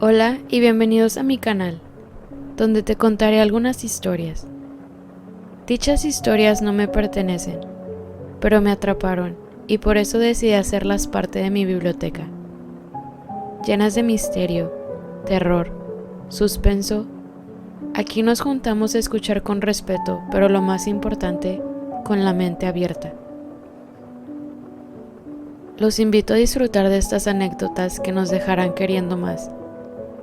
Hola y bienvenidos a mi canal, donde te contaré algunas historias. Dichas historias no me pertenecen, pero me atraparon y por eso decidí hacerlas parte de mi biblioteca. Llenas de misterio, terror, suspenso, aquí nos juntamos a escuchar con respeto, pero lo más importante, con la mente abierta. Los invito a disfrutar de estas anécdotas que nos dejarán queriendo más.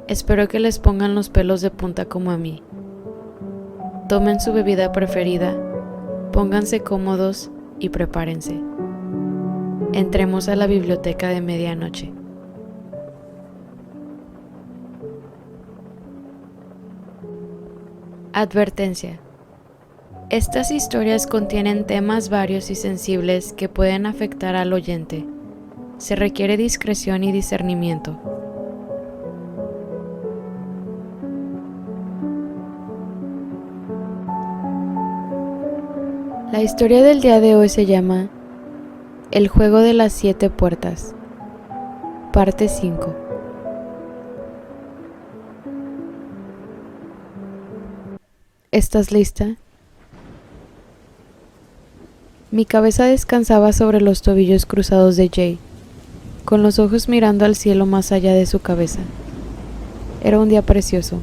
Espero que les pongan los pelos de punta como a mí. Tomen su bebida preferida, pónganse cómodos y prepárense. Entremos a la biblioteca de medianoche. Advertencia. Estas historias contienen temas varios y sensibles que pueden afectar al oyente. Se requiere discreción y discernimiento. La historia del día de hoy se llama El juego de las 7 puertas, parte 5. ¿Estás lista? Mi cabeza descansaba sobre los tobillos cruzados de Jay, con los ojos mirando al cielo más allá de su cabeza. Era un día precioso.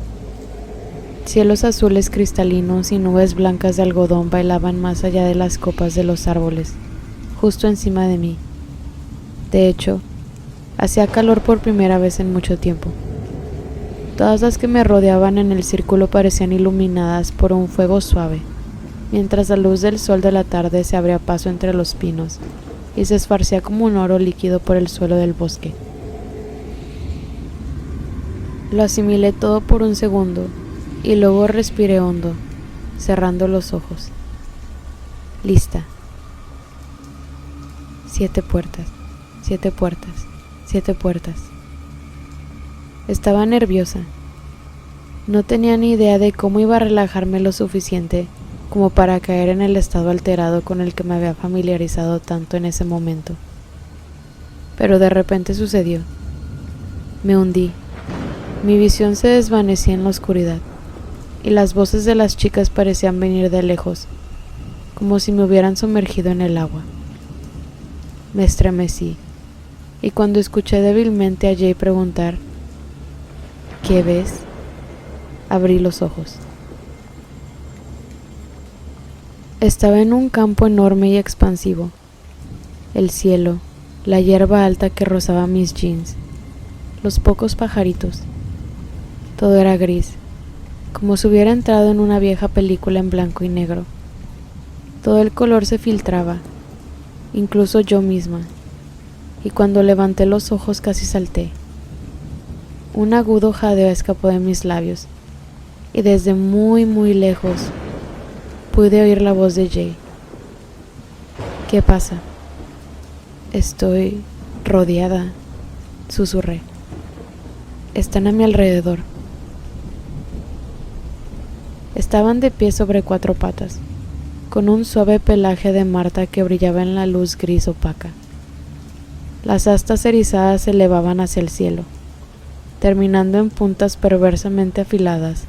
Cielos azules cristalinos y nubes blancas de algodón bailaban más allá de las copas de los árboles, justo encima de mí. De hecho, hacía calor por primera vez en mucho tiempo. Todas las que me rodeaban en el círculo parecían iluminadas por un fuego suave, mientras la luz del sol de la tarde se abría paso entre los pinos y se esparcía como un oro líquido por el suelo del bosque. Lo asimilé todo por un segundo y luego respiré hondo, cerrando los ojos. Lista. 7 puertas, 7 puertas, 7 puertas. Estaba nerviosa. No tenía ni idea de cómo iba a relajarme lo suficiente como para caer en el estado alterado con el que me había familiarizado tanto en ese momento. Pero de repente sucedió. Me hundí. Mi visión se desvanecía en la oscuridad, y las voces de las chicas parecían venir de lejos, como si me hubieran sumergido en el agua. Me estremecí, y cuando escuché débilmente a Jay preguntar ¿qué ves?, abrí los ojos. Estaba en un campo enorme y expansivo. El cielo, la hierba alta que rozaba mis jeans, los pocos pajaritos. Todo era gris, como si hubiera entrado en una vieja película en blanco y negro. Todo el color se filtraba, incluso yo misma, y cuando levanté los ojos casi salté. Un agudo jadeo escapó de mis labios, y desde muy muy lejos pude oír la voz de Jay. ¿Qué pasa? Estoy rodeada, susurré. Están a mi alrededor. Estaban de pie sobre 4 patas, con un suave pelaje de marta que brillaba en la luz gris opaca. Las astas erizadas se elevaban hacia el cielo, terminando en puntas perversamente afiladas,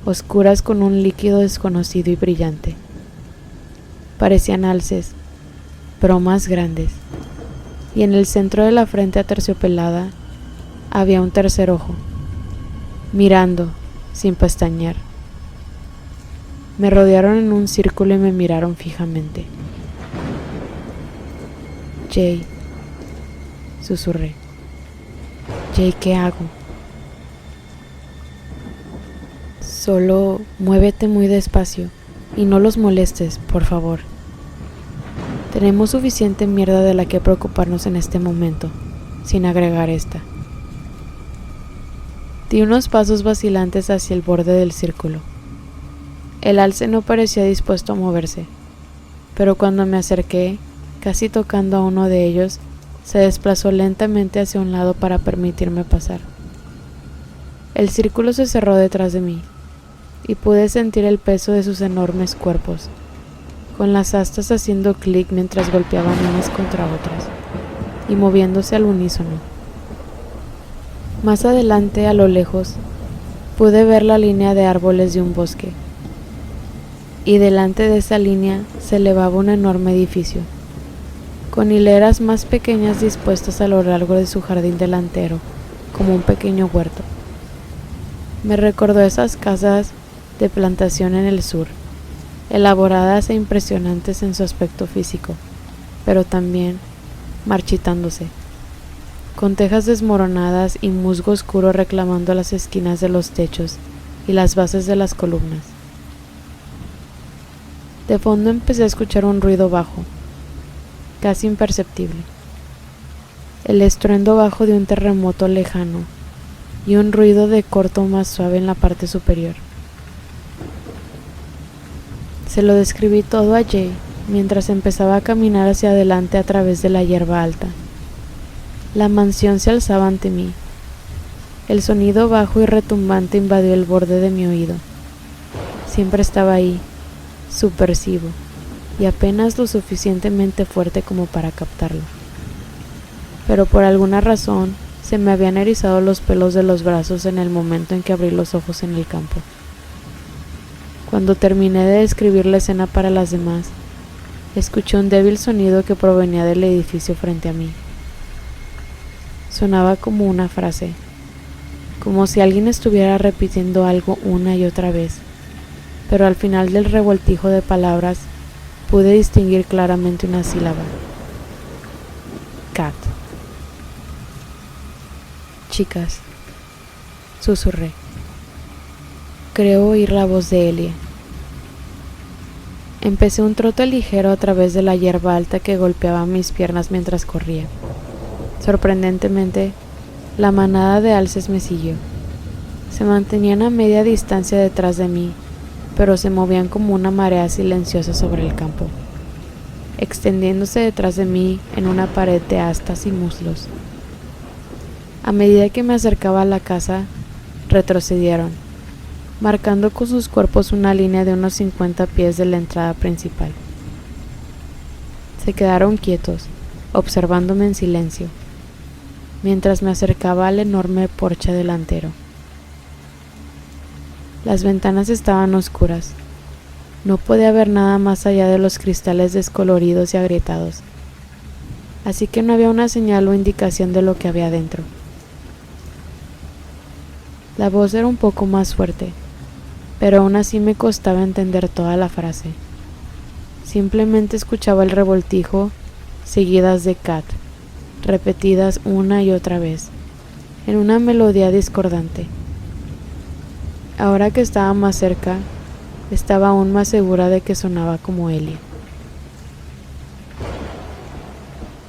oscuras con un líquido desconocido y brillante. Parecían alces, pero más grandes, y en el centro de la frente aterciopelada había un tercer ojo, mirando sin pestañear. Me rodearon en un círculo y me miraron fijamente. Jay, susurré. Jay, ¿qué hago? Solo muévete muy despacio y no los molestes, por favor. Tenemos suficiente mierda de la que preocuparnos en este momento, sin agregar esta. Di unos pasos vacilantes hacia el borde del círculo. El alce no parecía dispuesto a moverse, pero cuando me acerqué, casi tocando a uno de ellos, se desplazó lentamente hacia un lado para permitirme pasar. El círculo se cerró detrás de mí, y pude sentir el peso de sus enormes cuerpos, con las astas haciendo clic mientras golpeaban unas contra otras, y moviéndose al unísono. Más adelante, a lo lejos, pude ver la línea de árboles de un bosque, y delante de esa línea se elevaba un enorme edificio, con hileras más pequeñas dispuestas a lo largo de su jardín delantero, como un pequeño huerto. Me recordó esas casas de plantación en el sur, elaboradas e impresionantes en su aspecto físico, pero también marchitándose, con tejas desmoronadas y musgo oscuro reclamando las esquinas de los techos y las bases de las columnas. De fondo empecé a escuchar un ruido bajo, casi imperceptible, el estruendo bajo de un terremoto lejano y un ruido de corto más suave en la parte superior. Se lo describí todo a Jay mientras empezaba a caminar hacia adelante a través de la hierba alta. La mansión se alzaba ante mí. El sonido bajo y retumbante invadió el borde de mi oído. Siempre estaba ahí, subversivo, y apenas lo suficientemente fuerte como para captarlo. Pero por alguna razón se me habían erizado los pelos de los brazos en el momento en que abrí los ojos en el campo. Cuando terminé de describir la escena para las demás, escuché un débil sonido que provenía del edificio frente a mí. Sonaba como una frase, como si alguien estuviera repitiendo algo una y otra vez, pero al final del revoltijo de palabras pude distinguir claramente una sílaba. Cat. Chicas, susurré. Creo oír la voz de Elia. Empecé un trote ligero a través de la hierba alta que golpeaba mis piernas mientras corría. Sorprendentemente, la manada de alces me siguió. Se mantenían a media distancia detrás de mí, pero se movían como una marea silenciosa sobre el campo, extendiéndose detrás de mí en una pared de astas y muslos. A medida que me acercaba a la casa, retrocedieron, marcando con sus cuerpos una línea de unos 50 pies de la entrada principal. Se quedaron quietos, observándome en silencio, mientras me acercaba al enorme porche delantero. Las ventanas estaban oscuras. No podía ver nada más allá de los cristales descoloridos y agrietados, así que no había una señal o indicación de lo que había dentro. La voz era un poco más fuerte, pero aún así me costaba entender toda la frase. Simplemente escuchaba el revoltijo, seguidas de cat, repetidas una y otra vez, en una melodía discordante. Ahora que estaba más cerca, estaba aún más segura de que sonaba como Elia.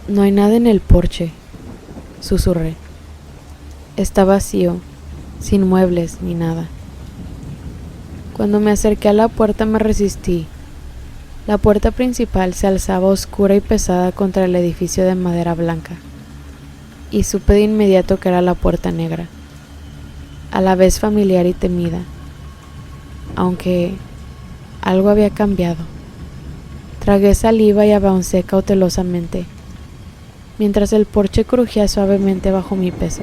No hay nada en el porche, susurré. Está vacío, sin muebles ni nada. Cuando me acerqué a la puerta me resistí. La puerta principal se alzaba oscura y pesada contra el edificio de madera blanca, y supe de inmediato que era la puerta negra, a la vez familiar y temida, aunque algo había cambiado. Tragué saliva y avancé cautelosamente, mientras el porche crujía suavemente bajo mi peso.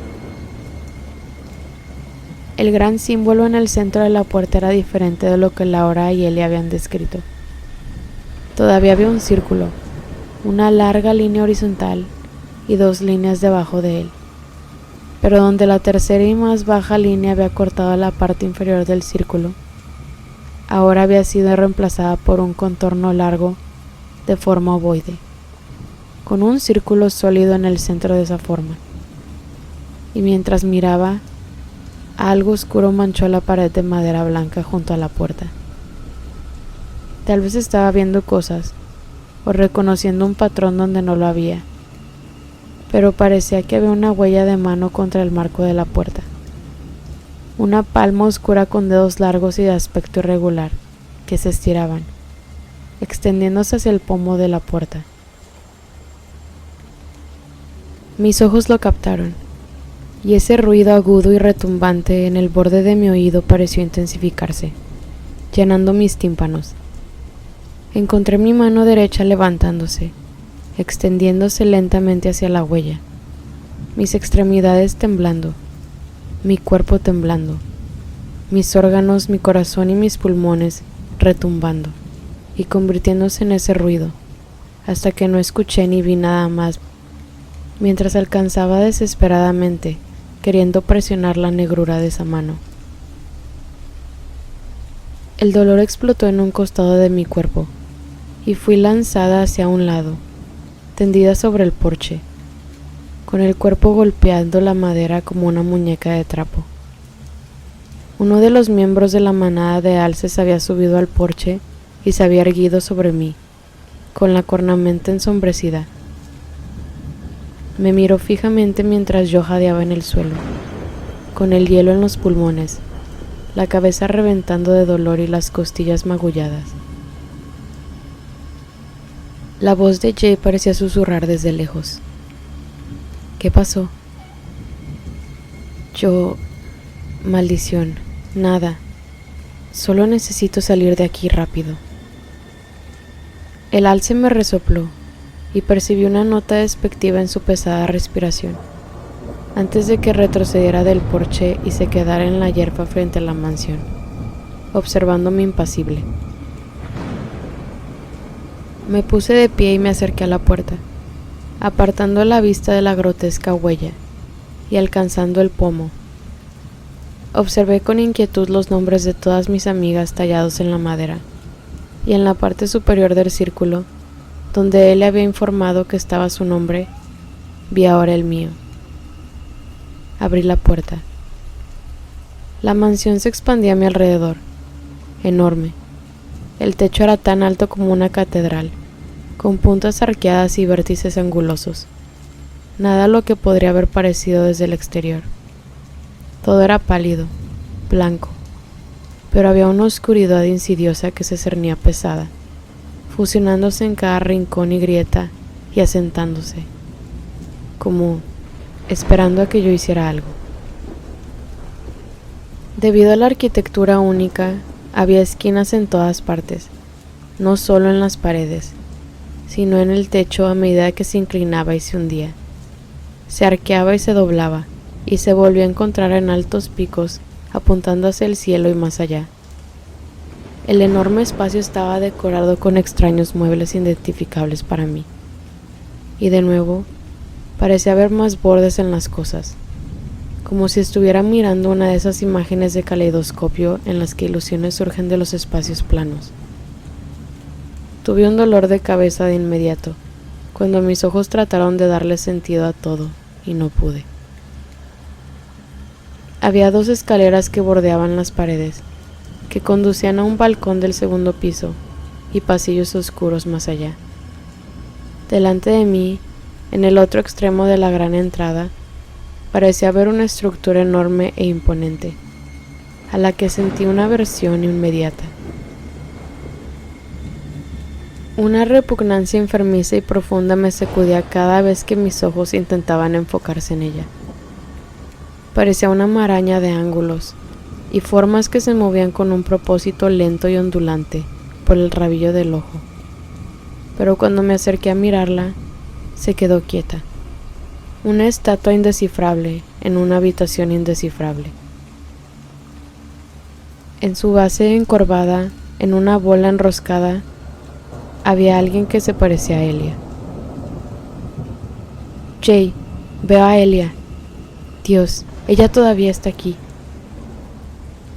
El gran símbolo en el centro de la puerta era diferente de lo que Laura y Ellie habían descrito. Todavía había un círculo, una larga línea horizontal y 2 líneas debajo de él, pero donde la tercera y más baja línea había cortado la parte inferior del círculo, ahora había sido reemplazada por un contorno largo de forma ovoide, con un círculo sólido en el centro de esa forma. Y mientras miraba, algo oscuro manchó la pared de madera blanca junto a la puerta. Tal vez estaba viendo cosas o reconociendo un patrón donde no lo había, pero parecía que había una huella de mano contra el marco de la puerta. Una palma oscura con dedos largos y de aspecto irregular, que se estiraban, extendiéndose hacia el pomo de la puerta. Mis ojos lo captaron, y ese ruido agudo y retumbante en el borde de mi oído pareció intensificarse, llenando mis tímpanos. Encontré mi mano derecha levantándose, extendiéndose lentamente hacia la huella, mis extremidades temblando, mi cuerpo temblando, mis órganos, mi corazón y mis pulmones retumbando y convirtiéndose en ese ruido, hasta que no escuché ni vi nada más, mientras alcanzaba desesperadamente, queriendo presionar la negrura de esa mano. El dolor explotó en un costado de mi cuerpo, y fui lanzada hacia un lado, tendida sobre el porche, con el cuerpo golpeando la madera como una muñeca de trapo. Uno de los miembros de la manada de alces había subido al porche y se había erguido sobre mí, con la cornamenta ensombrecida. Me miró fijamente mientras yo jadeaba en el suelo, con el hielo en los pulmones, la cabeza reventando de dolor y las costillas magulladas. La voz de Jay parecía susurrar desde lejos. ¿Qué pasó? Maldición, nada. Solo necesito salir de aquí rápido. El alce me resopló y percibí una nota despectiva en su pesada respiración, antes de que retrocediera del porche y se quedara en la hierba frente a la mansión, observándome impasible. Me puse de pie y me acerqué a la puerta, apartando la vista de la grotesca huella y alcanzando el pomo. Observé con inquietud los nombres de todas mis amigas tallados en la madera, y en la parte superior del círculo, donde él le había informado que estaba su nombre, vi ahora el mío. Abrí la puerta. La mansión se expandía a mi alrededor, enorme. El techo era tan alto como una catedral, con puntas arqueadas y vértices angulosos. Nada a lo que podría haber parecido desde el exterior. Todo era pálido, blanco, pero había una oscuridad insidiosa que se cernía pesada, fusionándose en cada rincón y grieta y asentándose, como esperando a que yo hiciera algo. Debido a la arquitectura única, había esquinas en todas partes, no solo en las paredes, sino en el techo a medida que se inclinaba y se hundía. Se arqueaba y se doblaba, y se volvió a encontrar en altos picos, apuntando hacia el cielo y más allá. El enorme espacio estaba decorado con extraños muebles identificables para mí. Y de nuevo, parecía haber más bordes en las cosas, como si estuviera mirando una de esas imágenes de caleidoscopio en las que ilusiones surgen de los espacios planos. Tuve un dolor de cabeza de inmediato, cuando mis ojos trataron de darle sentido a todo, y no pude. Había 2 escaleras que bordeaban las paredes, que conducían a un balcón del segundo piso y pasillos oscuros más allá. Delante de mí, en el otro extremo de la gran entrada, parecía haber una estructura enorme e imponente, a la que sentí una aversión inmediata. Una repugnancia enfermiza y profunda me sacudía cada vez que mis ojos intentaban enfocarse en ella. Parecía una maraña de ángulos y formas que se movían con un propósito lento y ondulante por el rabillo del ojo. Pero cuando me acerqué a mirarla, se quedó quieta. Una estatua indescifrable en una habitación indescifrable. En su base encorvada, en una bola enroscada, había alguien que se parecía a Elia. Jay, veo a Elia. Dios, ella todavía está aquí.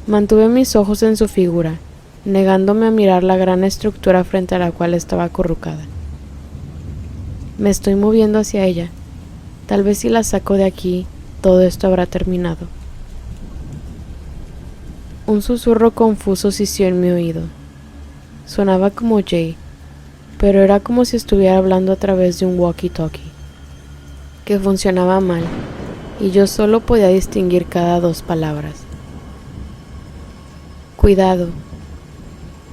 Mantuve mis ojos en su figura, negándome a mirar la gran estructura frente a la cual estaba acurrucada. Me estoy moviendo hacia ella. Tal vez si la saco de aquí, todo esto habrá terminado. Un susurro confuso sisió en mi oído. Sonaba como Jay, pero era como si estuviera hablando a través de un walkie-talkie, que funcionaba mal, y yo solo podía distinguir cada 2 palabras. Cuidado,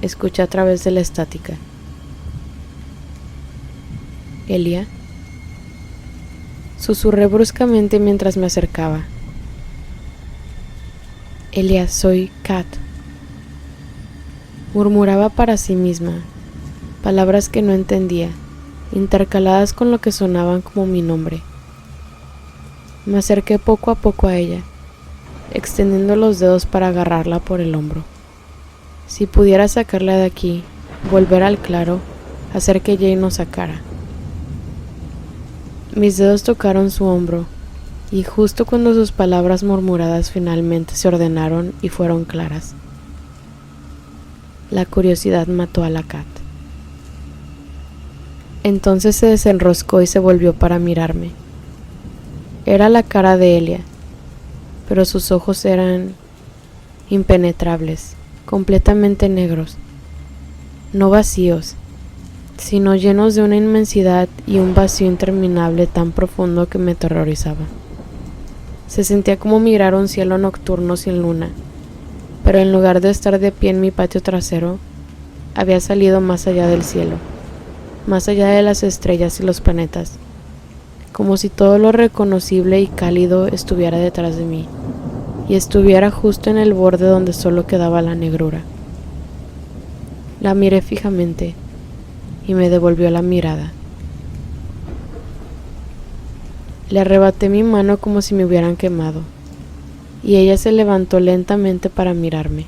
escuché a través de la estática. Elia, susurré bruscamente mientras me acercaba. Elia, soy Kat. Murmuraba para sí misma, palabras que no entendía, intercaladas con lo que sonaban como mi nombre. Me acerqué poco a poco a ella, extendiendo los dedos para agarrarla por el hombro. Si pudiera sacarla de aquí, volver al claro, hacer que Jane nos sacara. Mis dedos tocaron su hombro, y justo cuando sus palabras murmuradas finalmente se ordenaron y fueron claras. La curiosidad mató a la Cat. Entonces se desenroscó y se volvió para mirarme. Era la cara de Elia, pero sus ojos eran impenetrables, completamente negros, no vacíos, sino llenos de una inmensidad y un vacío interminable tan profundo que me aterrorizaba. Se sentía como mirar un cielo nocturno sin luna, pero en lugar de estar de pie en mi patio trasero, había salido más allá del cielo, más allá de las estrellas y los planetas, como si todo lo reconocible y cálido estuviera detrás de mí, y estuviera justo en el borde donde solo quedaba la negrura. La miré fijamente, y me devolvió la mirada. Le arrebaté mi mano como si me hubieran quemado, y ella se levantó lentamente para mirarme.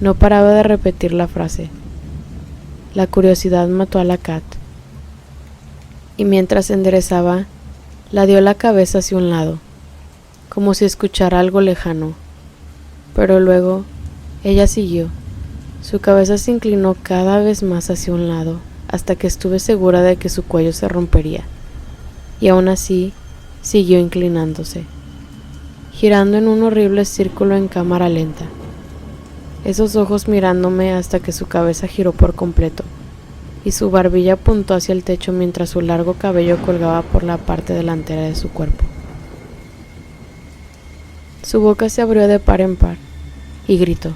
No paraba de repetir la frase. La curiosidad mató a la Cat. Y mientras se enderezaba, la dio la cabeza hacia un lado, como si escuchara algo lejano. Pero luego, ella siguió. Su cabeza se inclinó cada vez más hacia un lado, hasta que estuve segura de que su cuello se rompería. Y aún así, siguió inclinándose, girando en un horrible círculo en cámara lenta, esos ojos mirándome hasta que su cabeza giró por completo, y su barbilla apuntó hacia el techo mientras su largo cabello colgaba por la parte delantera de su cuerpo. Su boca se abrió de par en par, y gritó.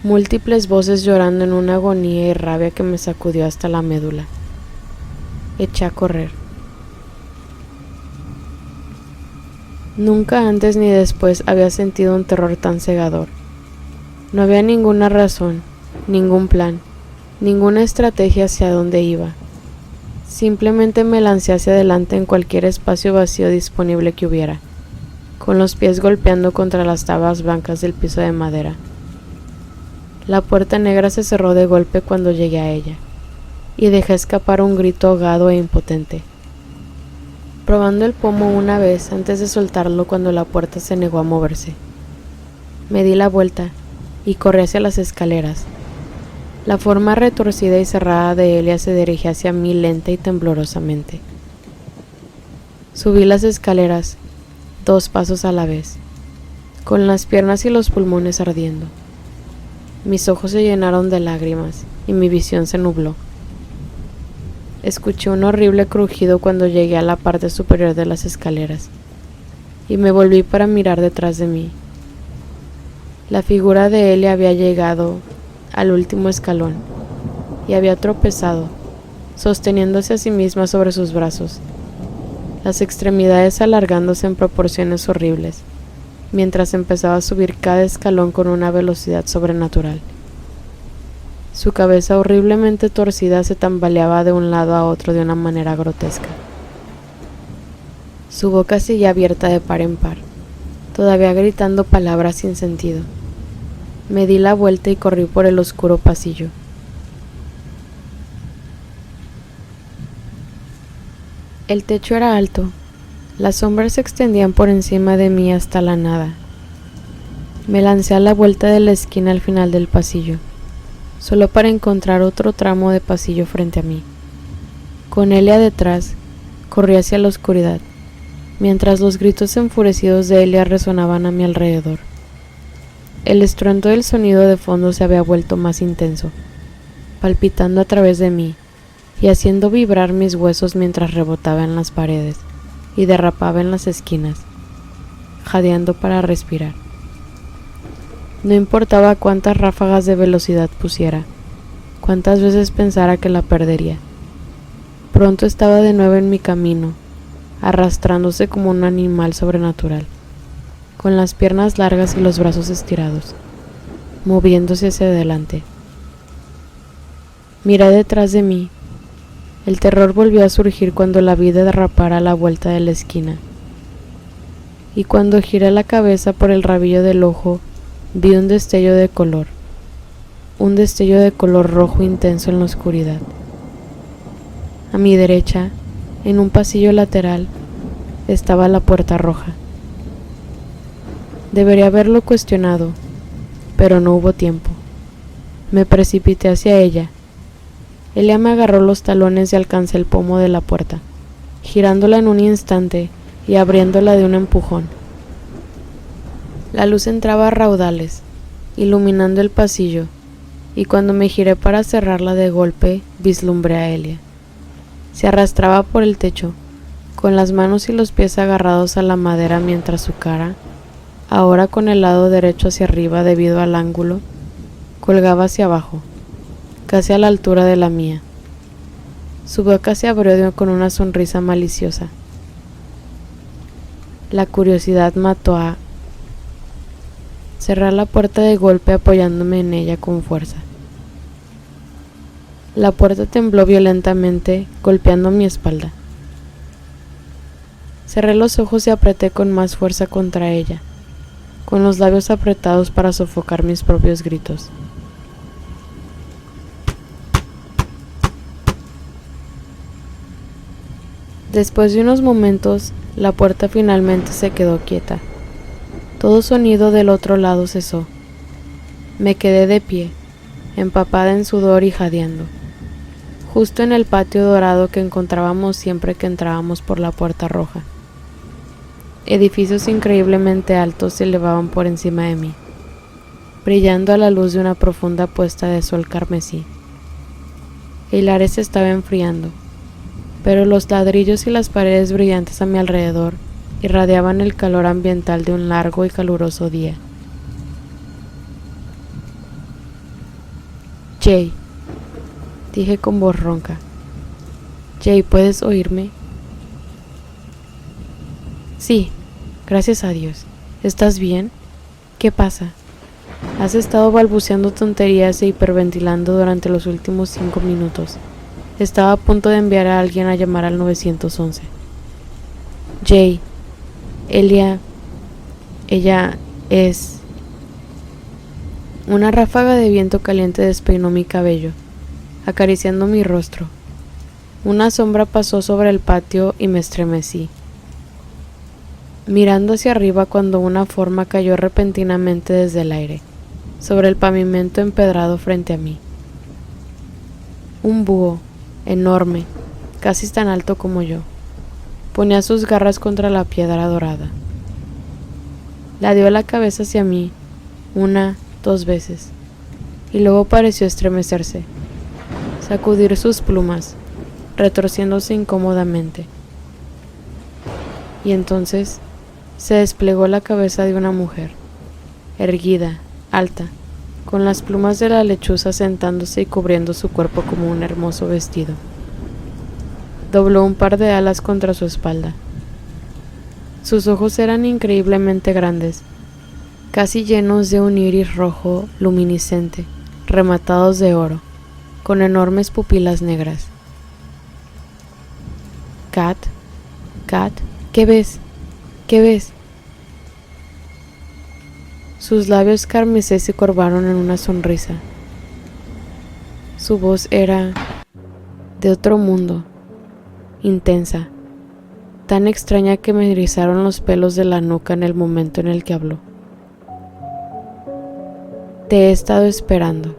Múltiples voces llorando en una agonía y rabia que me sacudió hasta la médula. Eché a correr. Nunca antes ni después había sentido un terror tan cegador. No había ninguna razón, ningún plan, ninguna estrategia hacia dónde iba. Simplemente me lancé hacia adelante en cualquier espacio vacío disponible que hubiera, con los pies golpeando contra las tablas blancas del piso de madera. La puerta negra se cerró de golpe cuando llegué a ella, y dejé escapar un grito ahogado e impotente. Probando el pomo una vez antes de soltarlo cuando la puerta se negó a moverse. Me di la vuelta y corrí hacia las escaleras. La forma retorcida y cerrada de Elia se dirigía hacia mí lenta y temblorosamente. Subí las escaleras, 2 pasos a la vez, con las piernas y los pulmones ardiendo. Mis ojos se llenaron de lágrimas y mi visión se nubló. Escuché un horrible crujido cuando llegué a la parte superior de las escaleras, y me volví para mirar detrás de mí. La figura de Elia había llegado al último escalón, y había tropezado, sosteniéndose a sí misma sobre sus brazos, las extremidades alargándose en proporciones horribles, mientras empezaba a subir cada escalón con una velocidad sobrenatural. Su cabeza horriblemente torcida se tambaleaba de un lado a otro de una manera grotesca. Su boca seguía abierta de par en par, todavía gritando palabras sin sentido. Me di la vuelta y corrí por el oscuro pasillo. El techo era alto. Las sombras se extendían por encima de mí hasta la nada. Me lancé a la vuelta de la esquina al final del pasillo, solo para encontrar otro tramo de pasillo frente a mí. Con Elia detrás, corrí hacia la oscuridad, mientras los gritos enfurecidos de Elia resonaban a mi alrededor. El estruendo del sonido de fondo se había vuelto más intenso, palpitando a través de mí y haciendo vibrar mis huesos mientras rebotaba en las paredes y derrapaba en las esquinas, jadeando para respirar. No importaba cuántas ráfagas de velocidad pusiera, cuántas veces pensara que la perdería. Pronto estaba de nuevo en mi camino, arrastrándose como un animal sobrenatural, con las piernas largas y los brazos estirados, moviéndose hacia adelante. Miré detrás de mí. El terror volvió a surgir cuando la vi derrapar a la vuelta de la esquina. y cuando giré la cabeza por el rabillo del ojo, vi un destello de color rojo intenso en la oscuridad. A mi derecha, en un pasillo lateral, estaba la puerta roja. Debería haberlo cuestionado, pero no hubo tiempo. Me precipité hacia ella. Elia me agarró los talones y alcancé el pomo de la puerta, girándola en un instante y abriéndola de un empujón. La luz entraba a raudales, iluminando el pasillo, y cuando me giré para cerrarla de golpe, vislumbré a Elia. Se arrastraba por el techo, con las manos y los pies agarrados a la madera mientras su cara, ahora con el lado derecho hacia arriba debido al ángulo, colgaba hacia abajo, casi a la altura de la mía. Su boca se abrió con una sonrisa maliciosa. La curiosidad mató a cerrar la puerta de golpe apoyándome en ella con fuerza. La puerta tembló violentamente, golpeando mi espalda. Cerré los ojos y apreté con más fuerza contra ella, con los labios apretados para sofocar mis propios gritos. Después de unos momentos, la puerta finalmente se quedó quieta. Todo sonido del otro lado cesó. Me quedé de pie, empapada en sudor y jadeando, justo en el patio dorado que encontrábamos siempre que entrábamos por la puerta roja. Edificios increíblemente altos se elevaban por encima de mí, brillando a la luz de una profunda puesta de sol carmesí. El aire se estaba enfriando, pero los ladrillos y las paredes brillantes a mi alrededor irradiaban el calor ambiental de un largo y caluroso día. Jay, dije con voz ronca. Jay, ¿puedes oírme? Sí, gracias a Dios. ¿Estás bien? ¿Qué pasa? Has estado balbuceando tonterías e hiperventilando durante los últimos 5 minutos. Estaba a punto de enviar a alguien a llamar al 911. Jay, ella es... Una ráfaga de viento caliente despeinó mi cabello, acariciando mi rostro. Una sombra pasó sobre el patio y me estremecí, mirando hacia arriba cuando una forma cayó repentinamente desde el aire, sobre el pavimento empedrado frente a mí. Un búho, enorme, casi tan alto como yo, ponía sus garras contra la piedra dorada. La dio la cabeza hacia mí, 1, 2 veces, y luego pareció estremecerse, sacudir sus plumas, retorciéndose incómodamente. Y entonces se desplegó la cabeza de una mujer, erguida, alta, con las plumas de la lechuza sentándose y cubriendo su cuerpo como un hermoso vestido. Dobló un par de alas contra su espalda. Sus ojos eran increíblemente grandes, casi llenos de un iris rojo luminiscente, rematados de oro, con enormes pupilas negras. Kat, ¿qué ves? ¿Qué ves? Sus labios carmesí se curvaron en una sonrisa. Su voz era de otro mundo, intensa, tan extraña que me erizaron los pelos de la nuca en el momento en el que habló. Te he estado esperando.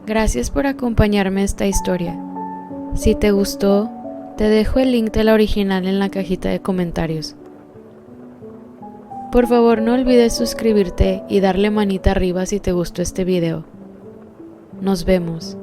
Gracias por acompañarme a esta historia. Si te gustó, te dejo el link de la original en la cajita de comentarios. Por favor, no olvides suscribirte y darle manita arriba si te gustó este video. Nos vemos.